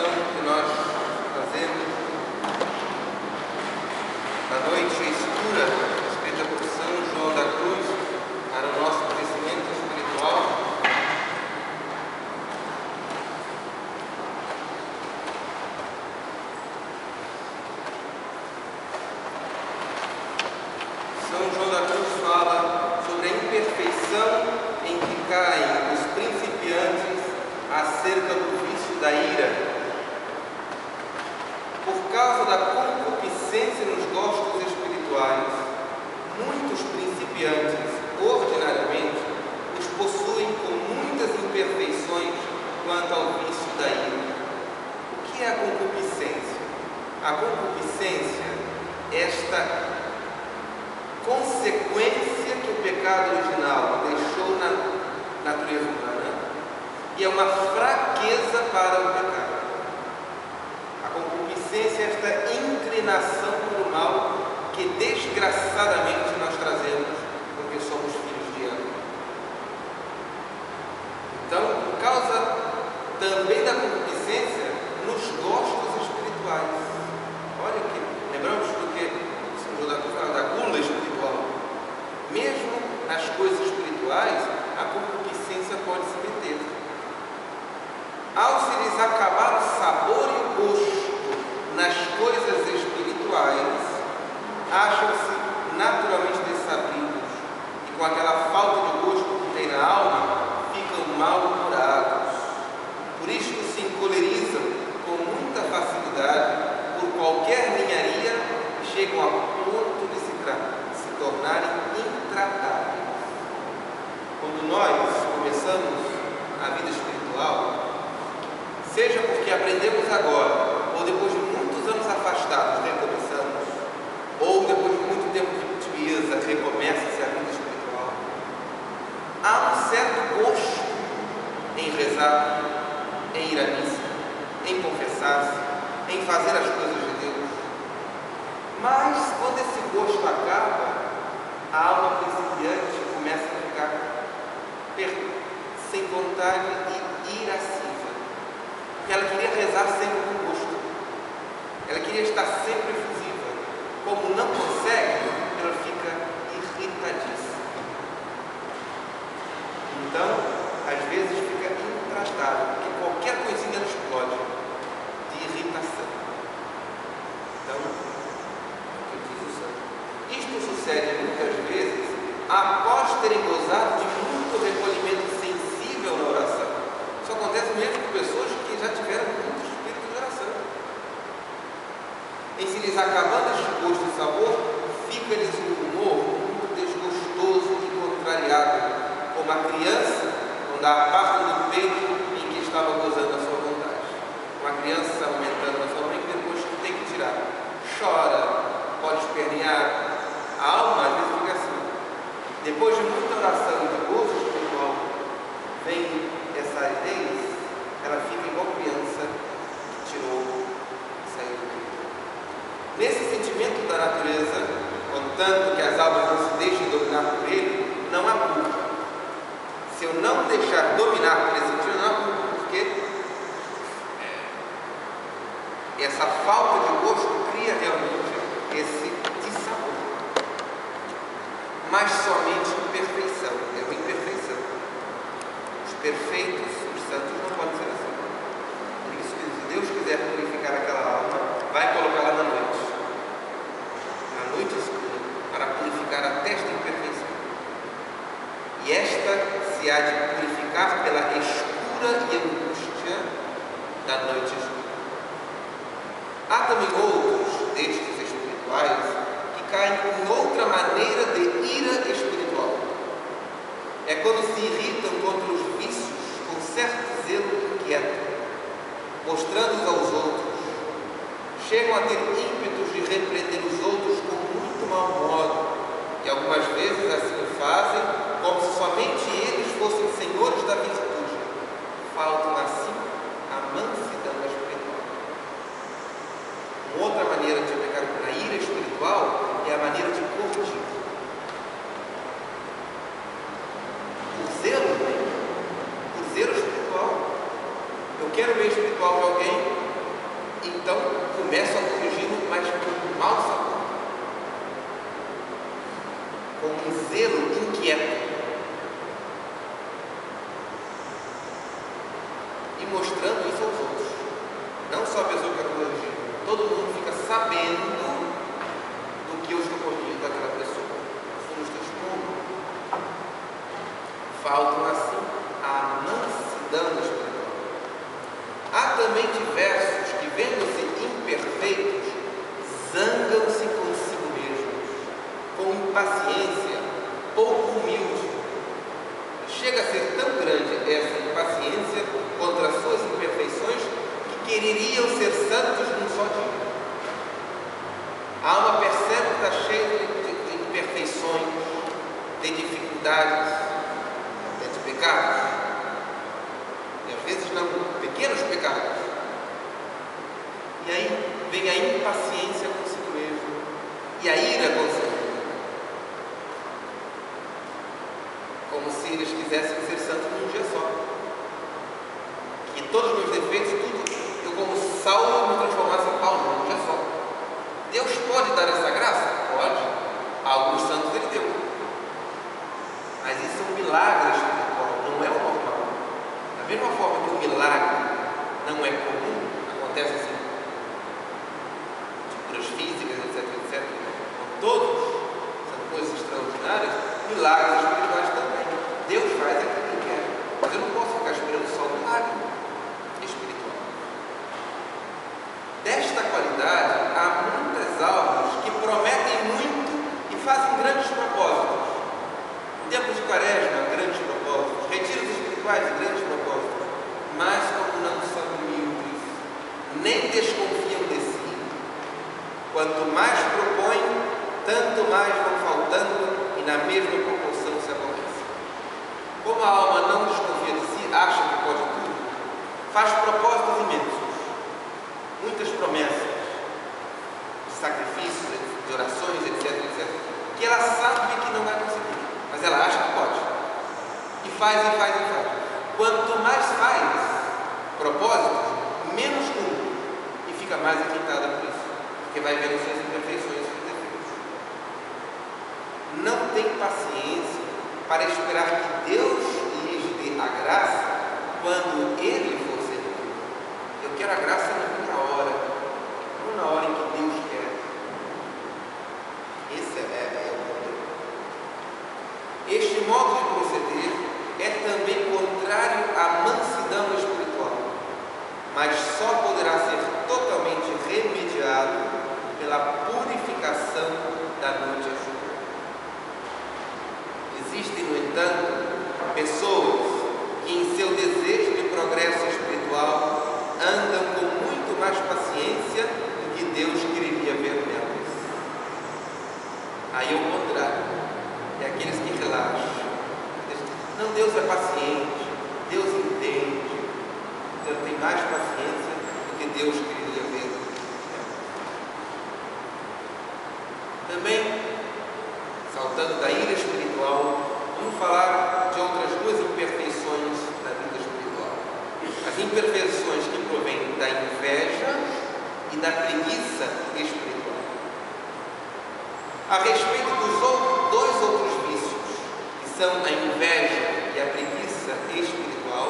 oração que nós fazemos na noite escura, escrita por São João da Cruz, para o nosso crescimento espiritual. São João da Cruz fala sobre a imperfeição em que caem os principiantes acerca do vício da ira. Por causa da concupiscência nos gostos espirituais, muitos principiantes, ordinariamente, os possuem com muitas imperfeições quanto ao vício da ira. O que é a concupiscência? A concupiscência é esta consequência que o pecado original deixou na natureza humana, e é uma fraqueza para o pecado. A concupiscência é esta inclinação para o mal que desgraçadamente nós trazemos porque somos filhos de Eva. Então, por causa também da concupiscência nos gostos espirituais. Olha aqui, lembramos do que São João da Cruz fala da gula espiritual. Mesmo nas coisas espirituais, a concupiscência pode se meter. Ao se lhes acabar o sabor e o gosto nas coisas espirituais, acham-se naturalmente desabridos e com aquela falta de gosto que tem na alma, ficam mal-humorados. Por isto se encolerizam com muita facilidade por qualquer ninharia e chegam a ponto de se tornarem intratáveis. Quando nós começamos a vida espiritual, seja porque aprendemos agora, ou depois de muitos anos afastados, recomeçamos, ou depois de muito tempo de tibieza, recomeça-se a vida espiritual, há um certo gosto em rezar, em ir à missa, em confessar-se, em fazer as coisas de Deus. Mas quando esse gosto acaba, a alma principiante começa a ficar sem vontade e irascível. Porque ela queria rezar sempre com gosto. Ela queria estar sempre efusiva. Como não consegue, ela fica irritadíssima. Então, às vezes fica intratável, porque qualquer coisinha ela explode de irritação. Então, o que diz o santo? Isto sucede muitas vezes após terem gozado de muito recolhimento sensível na oração. Isso acontece mesmo com pessoas que já tiveram muito espírito de oração. Em se lhes acabando este gosto e sabor, fica-lhes um humor muito desgostoso e contrariado, como a criança, quando a parte do peito em que estava gozando a sua vontade. Uma criança aumentando a sua mãe que depois tem que tirar. Chora, pode espernear. A alma às vezes fica assim. Depois de muita oração e de gozo espiritual, vem essa aridez, ela fica igual criança que tirou e saiu do peito. Nesse sentimento da natureza, contanto que as almas não se deixem dominar por ele, não há culpa. Se eu não deixar dominar por esse sentido, não há culpa, porque essa falta de gosto cria realmente esse dissabor. Mas somente imperfeição, é uma imperfeição. Os perfeitos, os santos, não podem ser assim. Por isso que se Deus quiser purificar aquela alma, vai colocá-la na noite escura, para purificar até esta imperfeição. E esta se há de purificar pela escura e angústia da noite escura. Há também outros destes espirituais que caem em outra maneira de ira espiritual. É quando se irritam contra os vícios com certo zelo inquieto, mostrando-os aos outros. Chegam a ter ímpetos de repreender os outros com muito mau modo, e algumas vezes assim o fazem, como se somente eles fossem senhores da virtude. Faltam assim a mansidão espiritual. Uma outra maneira de pegar na ira espiritual é a maneira de corrigir. Por zelo espiritual. Eu quero ver espiritual de alguém, Então começam a corrigi-lo, mas com mau sabor, com um zelo inquieto, e mostrando isso aos outros. Não só a pessoa que é corrigida, todo mundo fica sabendo do que eu estou corrigindo daquela pessoa. Somos testemunhos. Faltam assim a mansidão espiritual. Há também diversos que, vendo-se imperfeitos, zangam-se consigo mesmos, com impaciência, pouco humilde. Chega a ser tão grande essa impaciência contra as suas imperfeições que quereriam ser santos num só dia. A alma percebe que está cheia de imperfeições, de dificuldades, até de pecados. E às vezes não, pequenos pecados. E aí vem a impaciência consigo mesmo e a ira consigo mesmo. Como se eles quisessem ser santos num dia só. Que todos os meus defeitos, tudo, eu como Saulo me transformasse em Paulo num dia só. Deus pode dar essa graça? Pode. Alguns santos ele deu. Mas isso é um milagre espiritual, não é o normal. Da mesma forma que o milagre não é comum, acontece assim, de curas físicas, etc. Todos são coisas extraordinárias, milagres espirituais também. Deus faz aquilo que quer, mas eu não posso ficar esperando só o milagre espiritual. Desta qualidade, há muitas almas que prometem muito e fazem grandes propósitos. Em tempos de quaresma, grandes propósitos. Retiros espirituais, grandes propósitos. Mas como não são humildes, nem desconfiam de si, quanto mais propõem, tanto mais vão faltando e na mesma proporção se aborrecem. Como a alma não desconfia de si, acha que pode tudo, faz propósitos imensos, muitas promessas de sacrifícios, de orações, etc, que ela sabe que não vai conseguir, mas ela acha que pode, e faz. Quanto mais faz propósitos, menos cumpre, e fica mais irritada por isso, porque vai vendo suas imperfeições e seus defeitos. Não tem paciência para esperar que Deus lhes dê a graça quando Ele for servido. Eu quero a graça na minha hora, não na hora em que Deus quer. Esse é o problema. Este modo de proceder é também contrário à mansidão espiritual, mas só poderá ser totalmente remediado pela purificação da noite escura. Existem, no entanto, pessoas que, em seu desejo de progresso espiritual, andam com muito mais paciência do que Deus quereria ver nelas. Aí é o contrário, é aqueles que relaxam. Não, Deus é paciente, Deus entende, então tem mais paciência do que Deus queria ver. Também, saltando da ira espiritual, vamos falar de outras duas imperfeições na vida espiritual. As imperfeições que provêm da inveja e da preguiça espiritual. A respeito dos dois outros vícios, que são a inveja e a preguiça espiritual,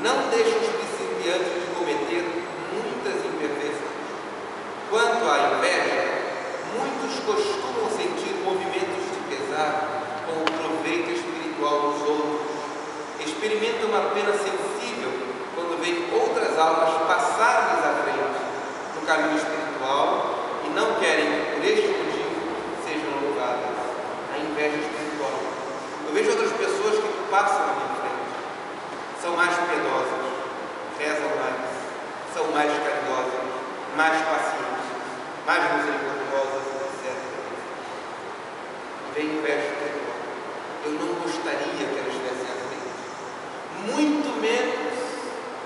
não deixam os principiantes de cometer muitas imperfeições. Quanto à inveja, muitos costumam sentir movimentos de pesar com o proveito espiritual dos outros, experimentam uma pena sensível quando veem outras almas passar-lhes à frente no caminho espiritual e não querem que por este motivo sejam louvadas. A inveja espiritual. Eu vejo outras pessoas que passam à minha frente, são mais piedosas, rezam mais, são mais caridosas, mais pacientes, mais misericordiosas, etc. Vem inveja espiritual. Eu não gostaria que elas estivessem à frente, muito menos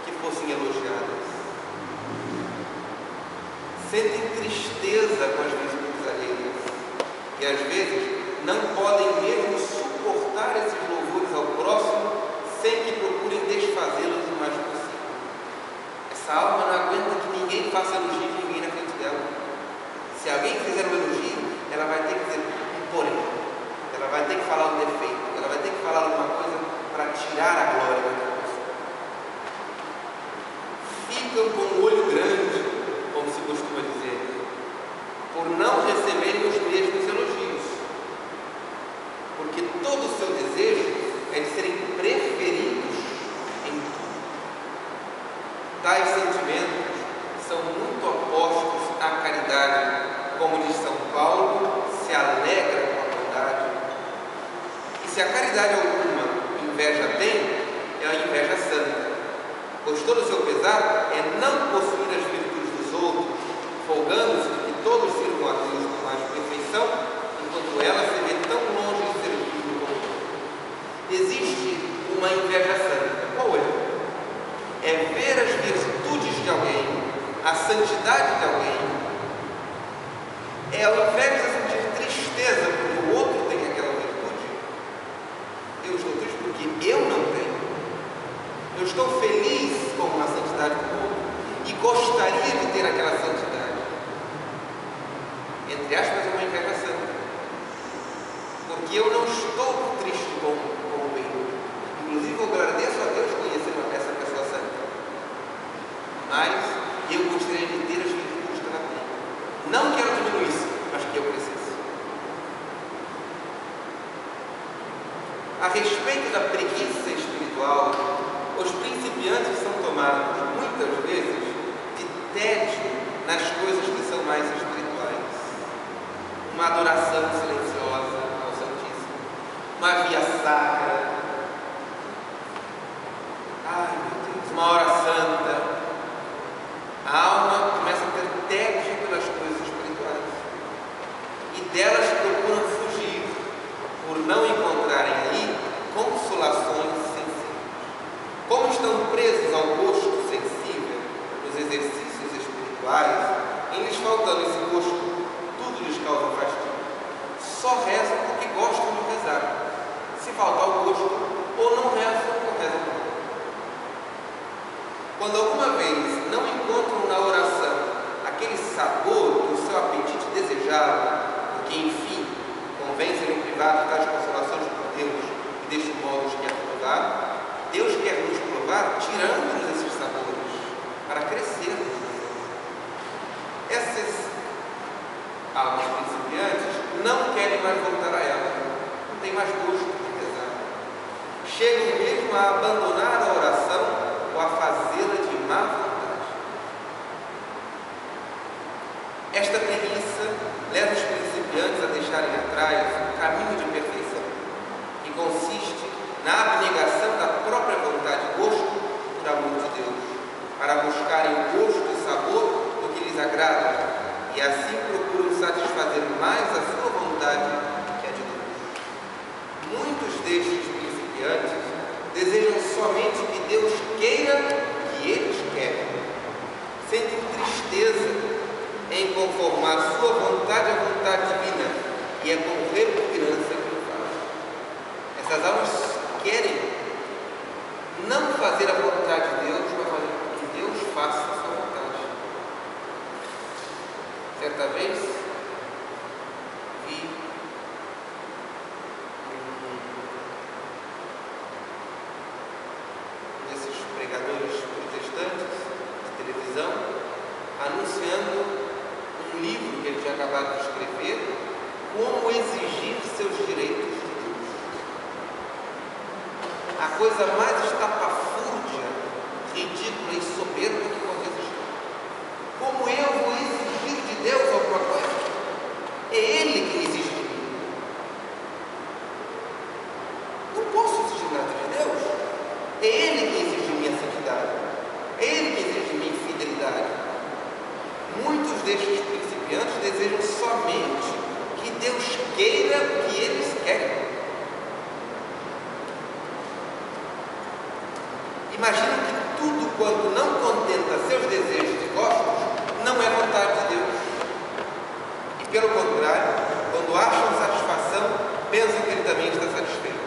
que fossem elogiadas. Sentem tristeza com as virtudes alheias e às vezes não podem mesmo suportar esses louvores ao próximo sem que procurem desfazê-los o mais possível. Essa alma não aguenta que ninguém faça gozar é não possuir as virtudes dos outros, folgando-se de que todos sirvam a Deus com mais perfeição, enquanto ela se vê tão longe de servir como outro. Existe uma inveja santa. Qual é? É ver as virtudes de alguém, a santidade de alguém, é ao invés de sentir tristeza porque o outro tem aquela virtude, eu estou triste porque eu não tenho. Eu estou feliz com a santidade do outro e gostaria de ter aquela santidade. Entre aspas, é uma inveja santa, porque eu não estou triste com o bem. Inclusive, eu agradeço a Deus conhecer essa pessoa santa, mas eu gostaria de ter as virtudes que ela tem. Não quero diminuir isso, mas que eu preciso. A respeito da preguiça espiritual, os principiantes são tomados muitas vezes de tédio nas coisas que são mais espirituais. Uma adoração silenciosa ao Santíssimo, uma via sacra, ai meu Deus, uma hora santa. A alma começa a ter tédio pelas coisas espirituais e delas procuram fugir por não encontrarem aí consolações sensíveis. Como estão presos ao gosto sensível dos exercícios espirituais, em lhes faltando esse gosto, tudo lhes causa fastio. Só rezam porque gostam de rezar. Se faltar o gosto, ou não rezam ou rezam não. Quando alguma vez não encontram na oração aquele sabor que o seu apetite desejava, porque enfim convencem no privado das consolações por Deus e deste modo os quer provar, Deus quer nos provar tirando-nos esses sabores para crescermos. Essas almas principiantes não querem mais voltar a ela, não tem mais gosto de rezar, chegam mesmo a abandonar a oração ou a fazê-la de má vontade. Esta preguiça leva os principiantes a deixarem atrás o caminho de perfeição, que consiste na abnegação da própria vontade e gosto por amor de Deus, para buscarem o gosto e sabor do que lhes agrada, e assim procuram satisfazer mais a sua vontade que a de Deus. Muitos destes principiantes desejam somente que Deus queira o que eles querem. Sentem tristeza em conformar sua vontade à vontade divina, e é com repugnância que o fazem. Essas almas querem não fazer a vontade de Deus, mas fazer com que Deus faça a sua vontade. Certa vez, vi desses pregadores protestantes de televisão anunciando um livro que ele tinha acabado de escrever, Como Exigir Seus Direitos de Deus. A coisa mais estapafúrdia, ridícula e soberba que pode existir. Como eu vou exigir de Deus alguma coisa? É Ele que exige de mim. Não posso exigir nada de Deus. É Ele que exige de mim a santidade. É Ele que exige de mim fidelidade. Muitos destes principiantes desejam somente que Deus queira o que eles querem. Imaginam que tudo quanto não contenta seus desejos e gostos não é vontade de Deus. E pelo contrário, quando acham satisfação, pensam que ele também está satisfeito.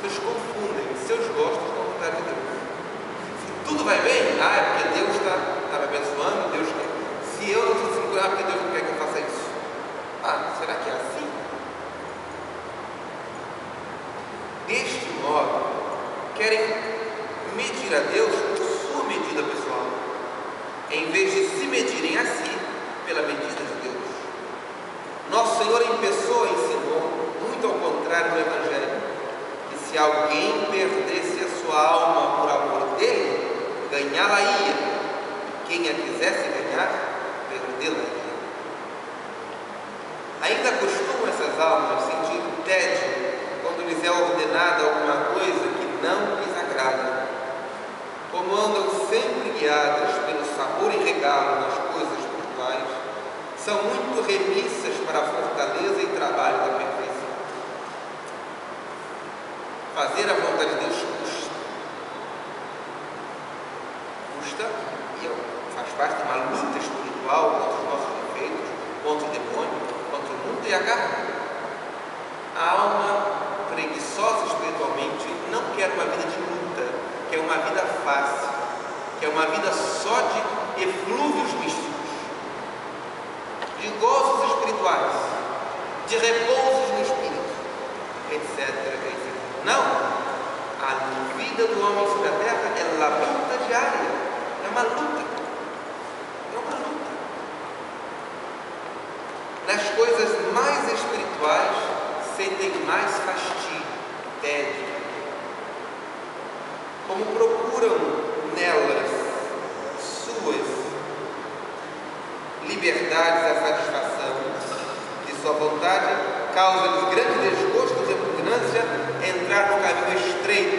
Eles confundem seus gostos com a vontade de Deus. Se tudo vai bem, é porque Deus está me abençoando, Deus quer. Se eu não estou segurando, porque Deus não quer que eu faça isso. Será que é assim? Deste modo, querem medir a Deus por sua medida pessoal, em vez de se medirem a si pela medida de Deus. Nosso Senhor em pessoa ensinou, muito ao contrário no Evangelho, que se alguém perdesse a sua alma por amor dele, ganhá-la-ia. Quem a quisesse ganhar, perdê-la-ia. Ainda costumam essas almas sentir tédio quando lhes é ordenada alguma coisa que não lhes agrada. Como andam sempre guiadas pelo sabor e regalo das coisas espirituais são muito remissas para a fortaleza e trabalho da perfeição. Fazer a vontade de Deus custa e faz parte de uma luta espiritual contra os nossos defeitos, contra o demônio, contra o mundo e a carne. A alma preguiçosa espiritualmente não quer uma vida de luta, quer uma vida fácil, quer uma vida só de eflúvios místicos, de gozos espirituais, de repousos no espírito, etc, etc. Não! A vida do homem sobre a terra é luta diária, é uma luta, é uma luta. Nas coisas mais espirituais sentem mais fastio, tédio. Como procuram nelas suas liberdades, a satisfação de sua vontade, causa-lhes grande desgosto e repugnância entrar no caminho estreito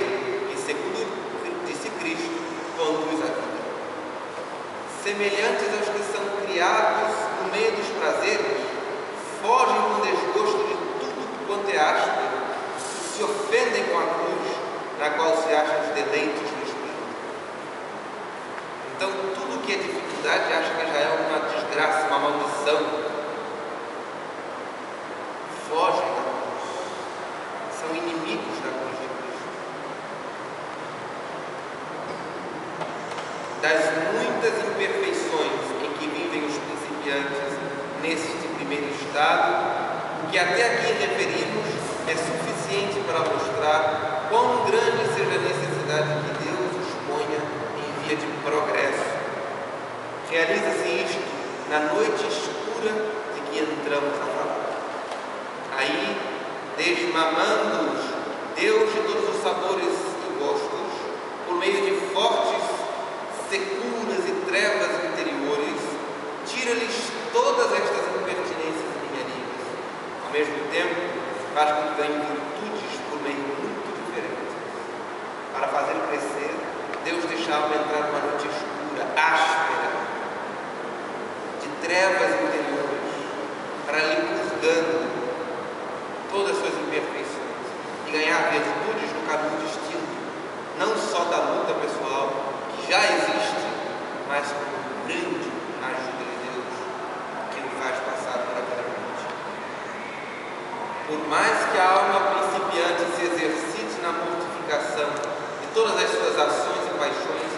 que, segundo disse Cristo, conduz à vida. Semelhantes aos que são criados no meio dos prazeres, fogem com desgosto de tudo quanto é áspero, se ofendem com a cruz, na qual se acham os deleitos do Espírito. Então, tudo que é dificuldade acha que já é uma desgraça, uma maldição. Fogem da cruz, são inimigos da cruz de Cristo. Das muitas imperfeições em que vivem os principiantes neste primeiro estado, o que até aqui referimos é suficiente para mostrar quão grande seja a necessidade que Deus os ponha em via de progresso. Realiza-se isto na noite escura de que entramos a falar. Aí, desmamando-os, Deus de todos os sabores e gostos, por meio de fortes securas e trevas interiores, tira-lhes todas estas impertinências e ninharias. Ao mesmo tempo, faz com que ganhem virtudes por meio muito diferentes. Para fazer crescer, Deus deixava entrar numa noite escura, áspera, de trevas interiores, para lhe purgando todas as suas imperfeições e ganhar virtudes no caminho distinto, não só da luta pessoal, que já existe, mas com grande ajuda de Deus, que o faz passar por aquela noite. Por mais que a alma principiante se exercite na mortificação de todas as suas ações e paixões,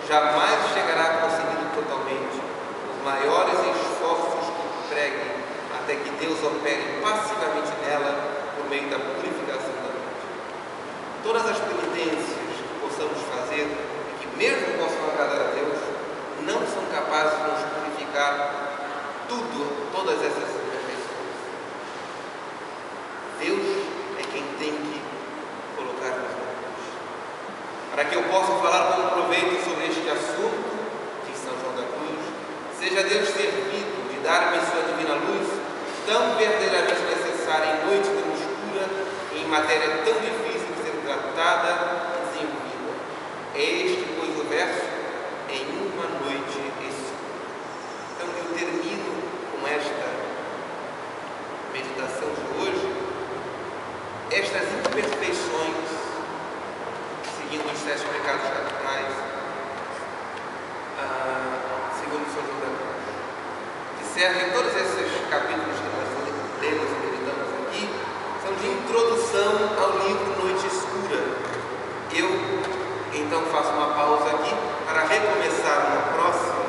jamais chegará a consegui-lo totalmente, os maiores esforços que empregue, até que Deus opere passivamente nela por meio da purificação da mente. Todas as penitências que possamos fazer e que mesmo possam agradar a Deus, não são capazes de nos purificar todas essas imperfeições. Deus é quem tem que colocar nas mãos. Para que eu possa falar com proveito sobre este assunto, diz São João da Cruz, seja Deus servido de dar-me sua divina luz, tão verdadeiramente necessária em noite tão escura e em matéria tão difícil de ser tratada e desenvolvida. É este, pois, o verso, em uma noite escura. Então eu termino com esta meditação de hoje, estas imperfeições, seguindo os 7 pecados capitais, segundo São João da Cruz, que servem todos esses capítulos que nós lemos e meditamos aqui, são de introdução ao livro Noite Escura. Eu, então, faço uma pausa aqui para recomeçar no próximo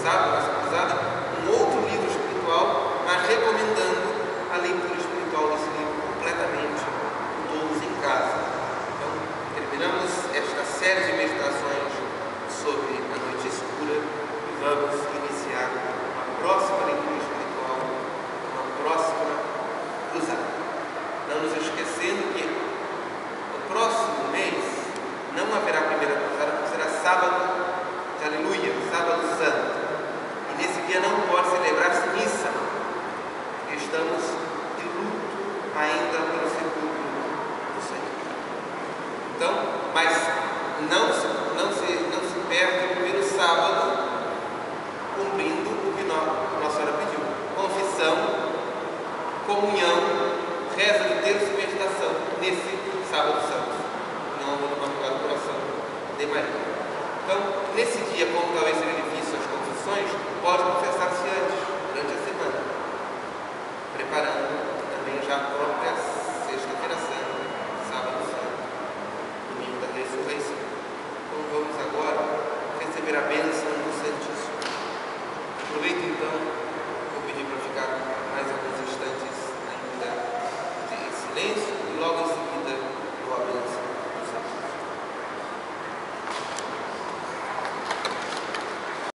sábado, na cruzada, um outro livro espiritual, mas recomendando a leitura espiritual desse livro completamente, todos em casa. Então, terminamos esta série de meditações sobre a noite escura e vamos iniciar uma próxima leitura espiritual, uma próxima cruzada. Não nos esquecendo que no próximo mês não haverá primeira cruzada, porque será sábado de aleluia, sábado santo. E nesse dia não pode celebrar-se missa. Estamos de luto ainda pelo sepulcro do Senhor. Então, mas não comunhão, reza de terço e meditação nesse sábado santo, não no Imaculado Coração de Maria. Então, nesse dia, como talvez seja difícil as confissões, pode confessar-se antes.